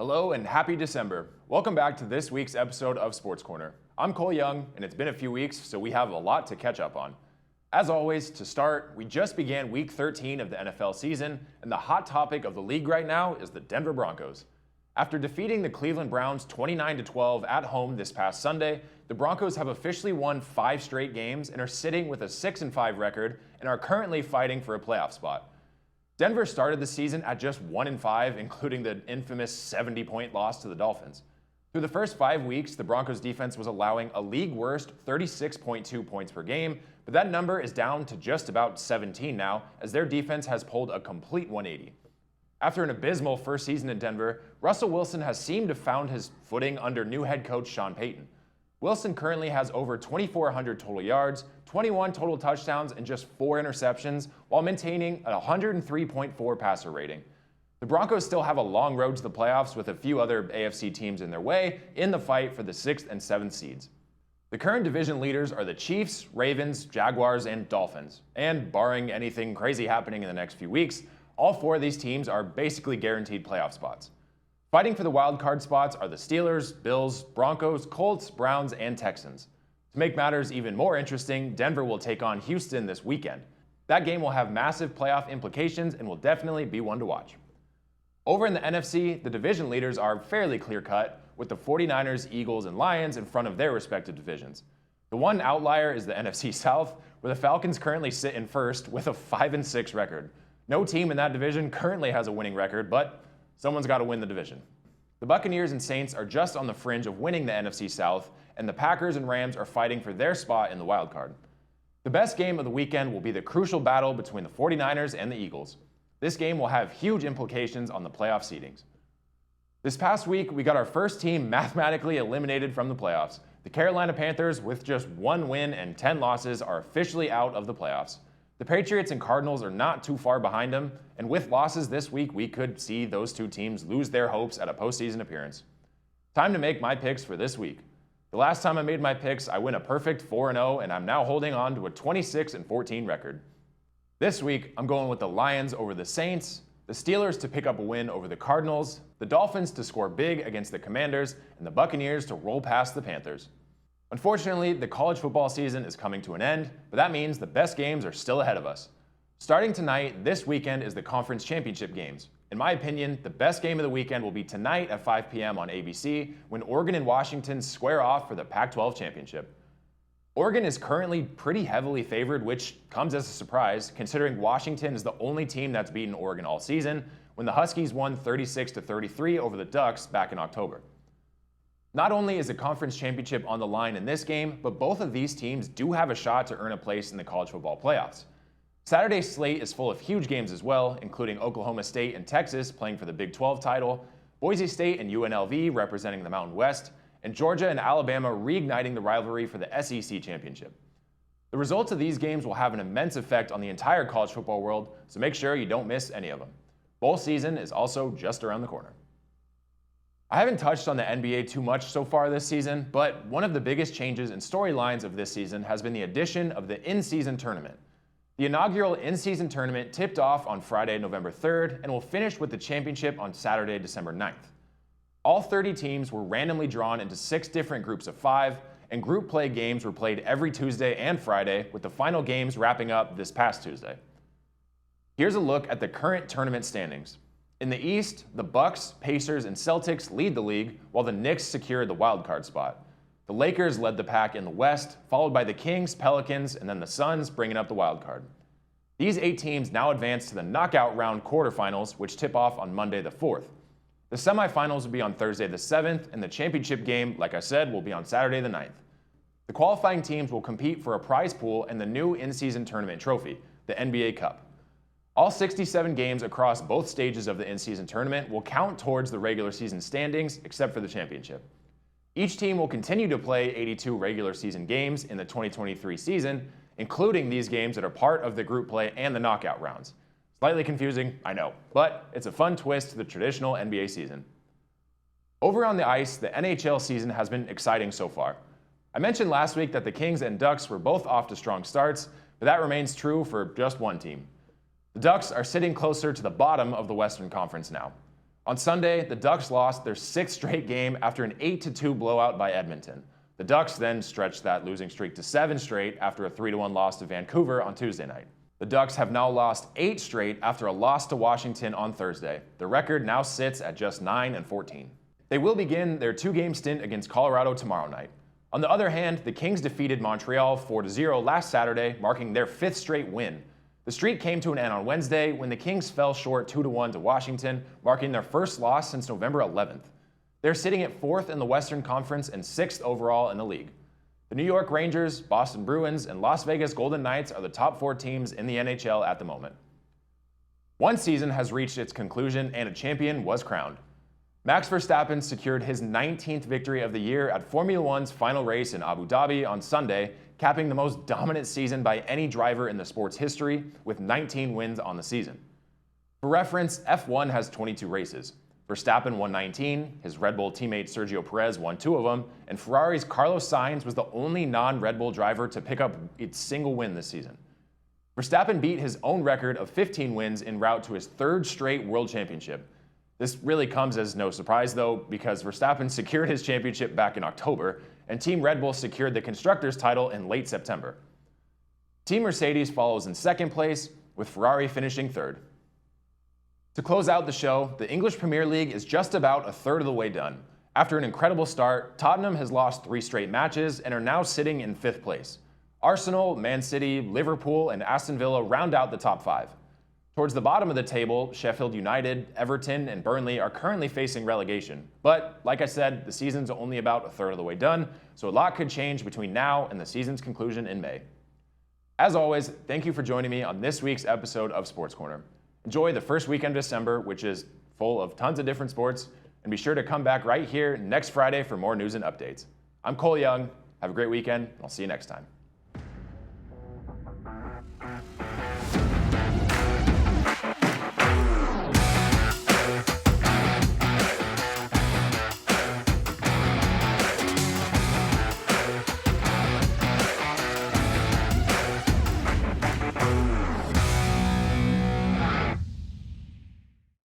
Hello and happy December. Welcome back to this week's episode of Sports Corner. I'm Cole Young, and it's been a few weeks, so we have a lot to catch up on. As always, to start, we just began Week 13 of the NFL season, and the hot topic of the league right now is the Denver Broncos. After defeating the Cleveland Browns 29-12 at home this past Sunday, the Broncos have officially won 5 straight games and are sitting with a 6-5 record and are currently fighting for a playoff spot. Denver started the season at just 1-5, including the infamous 70-point loss to the Dolphins. Through the first 5 weeks, the Broncos defense was allowing a league-worst 36.2 points per game, but that number is down to just about 17 now, as their defense has pulled a complete 180. After an abysmal first season in Denver, Russell Wilson has seemed to have found his footing under new head coach Sean Payton. Wilson currently has over 2,400 total yards, 21 total touchdowns, and just 4 interceptions, while maintaining a 103.4 passer rating. The Broncos still have a long road to the playoffs with a few other AFC teams in their way in the fight for the 6th and 7th seeds. The current division leaders are the Chiefs, Ravens, Jaguars, and Dolphins. And barring anything crazy happening in the next few weeks, all 4 of these teams are basically guaranteed playoff spots. Fighting for the wild card spots are the Steelers, Bills, Broncos, Colts, Browns, and Texans. To make matters even more interesting, Denver will take on Houston this weekend. That game will have massive playoff implications and will definitely be one to watch. Over in the NFC, the division leaders are fairly clear-cut, with the 49ers, Eagles, and Lions in front of their respective divisions. The one outlier is the NFC South, where the Falcons currently sit in first with a 5-6 record. No team in that division currently has a winning record, but someone's got to win the division. The Buccaneers and Saints are just on the fringe of winning the NFC South, and the Packers and Rams are fighting for their spot in the wild card. The best game of the weekend will be the crucial battle between the 49ers and the Eagles. This game will have huge implications on the playoff seedings. This past week, we got our first team mathematically eliminated from the playoffs. The Carolina Panthers, with just 1 win and 10 losses, are officially out of the playoffs. The Patriots and Cardinals are not too far behind them, and with losses this week, we could see those 2 teams lose their hopes at a postseason appearance. Time to make my picks for this week. The last time I made my picks, I went a perfect 4-0, and I'm now holding on to a 26-14 record. This week, I'm going with the Lions over the Saints, the Steelers to pick up a win over the Cardinals, the Dolphins to score big against the Commanders, and the Buccaneers to roll past the Panthers. Unfortunately, the college football season is coming to an end, but that means the best games are still ahead of us. Starting tonight, this weekend is the conference championship games. In my opinion, the best game of the weekend will be tonight at 5 p.m. on ABC when Oregon and Washington square off for the Pac-12 championship. Oregon is currently pretty heavily favored, which comes as a surprise, considering Washington is the only team that's beaten Oregon all season, when the Huskies won 36-33 over the Ducks back in October. Not only is the conference championship on the line in this game, but both of these teams do have a shot to earn a place in the college football playoffs. Saturday's slate is full of huge games as well, including Oklahoma State and Texas playing for the Big 12 title, Boise State and UNLV representing the Mountain West, and Georgia and Alabama reigniting the rivalry for the SEC championship. The results of these games will have an immense effect on the entire college football world, so make sure you don't miss any of them. Bowl season is also just around the corner. I haven't touched on the NBA too much so far this season, but one of the biggest changes and storylines of this season has been the addition of the in-season tournament. The inaugural in-season tournament tipped off on Friday, November 3rd, and will finish with the championship on Saturday, December 9th. All 30 teams were randomly drawn into 6 different groups of 5, and group play games were played every Tuesday and Friday, with the final games wrapping up this past Tuesday. Here's a look at the current tournament standings. In the East, the Bucks, Pacers, and Celtics lead the league, while the Knicks secured the wildcard spot. The Lakers led the pack in the West, followed by the Kings, Pelicans, and then the Suns bringing up the wildcard. These 8 teams now advance to the knockout round quarterfinals, which tip off on Monday the 4th. The semifinals will be on Thursday the 7th, and the championship game, like I said, will be on Saturday the 9th. The qualifying teams will compete for a prize pool and the new in-season tournament trophy, the NBA Cup. All 67 games across both stages of the in-season tournament will count towards the regular season standings, except for the championship. Each team will continue to play 82 regular season games in the 2023 season, including these games that are part of the group play and the knockout rounds. Slightly confusing, I know, but it's a fun twist to the traditional NBA season. Over on the ice, the NHL season has been exciting so far. I mentioned last week that the Kings and Ducks were both off to strong starts, but that remains true for just one team. The Ducks are sitting closer to the bottom of the Western Conference now. On Sunday, the Ducks lost their sixth straight game after an 8-2 blowout by Edmonton. The Ducks then stretched that losing streak to 7 straight after a 3-1 loss to Vancouver on Tuesday night. The Ducks have now lost 8 straight after a loss to Washington on Thursday. The record now sits at just 9-14. They will begin their 2-game stint against Colorado tomorrow night. On the other hand, the Kings defeated Montreal 4-0 last Saturday, marking their 5th straight win. The streak came to an end on Wednesday when the Kings fell short 2-1 to Washington, marking their first loss since November 11th. They're sitting at 4th in the Western Conference and 6th overall in the league. The New York Rangers, Boston Bruins, and Las Vegas Golden Knights are the top 4 teams in the NHL at the moment. One season has reached its conclusion and a champion was crowned. Max Verstappen secured his 19th victory of the year at Formula One's final race in Abu Dhabi on Sunday, capping the most dominant season by any driver in the sport's history, with 19 wins on the season. For reference, F1 has 22 races. Verstappen won 19, his Red Bull teammate Sergio Perez won 2 of them, and Ferrari's Carlos Sainz was the only non-Red Bull driver to pick up its single win this season. Verstappen beat his own record of 15 wins en route to his 3rd straight World Championship. This really comes as no surprise, though, because Verstappen secured his championship back in October, and Team Red Bull secured the Constructors' title in late September. Team Mercedes follows in 2nd place, with Ferrari finishing 3rd. To close out the show, the English Premier League is just about a third of the way done. After an incredible start, Tottenham has lost 3 straight matches and are now sitting in 5th place. Arsenal, Man City, Liverpool, and Aston Villa round out the top 5. Towards the bottom of the table, Sheffield United, Everton, and Burnley are currently facing relegation. But, like I said, the season's only about a third of the way done, so a lot could change between now and the season's conclusion in May. As always, thank you for joining me on this week's episode of Sports Corner. Enjoy the first weekend of December, which is full of tons of different sports, and be sure to come back right here next Friday for more news and updates. I'm Cole Young. Have a great weekend, and I'll see you next time.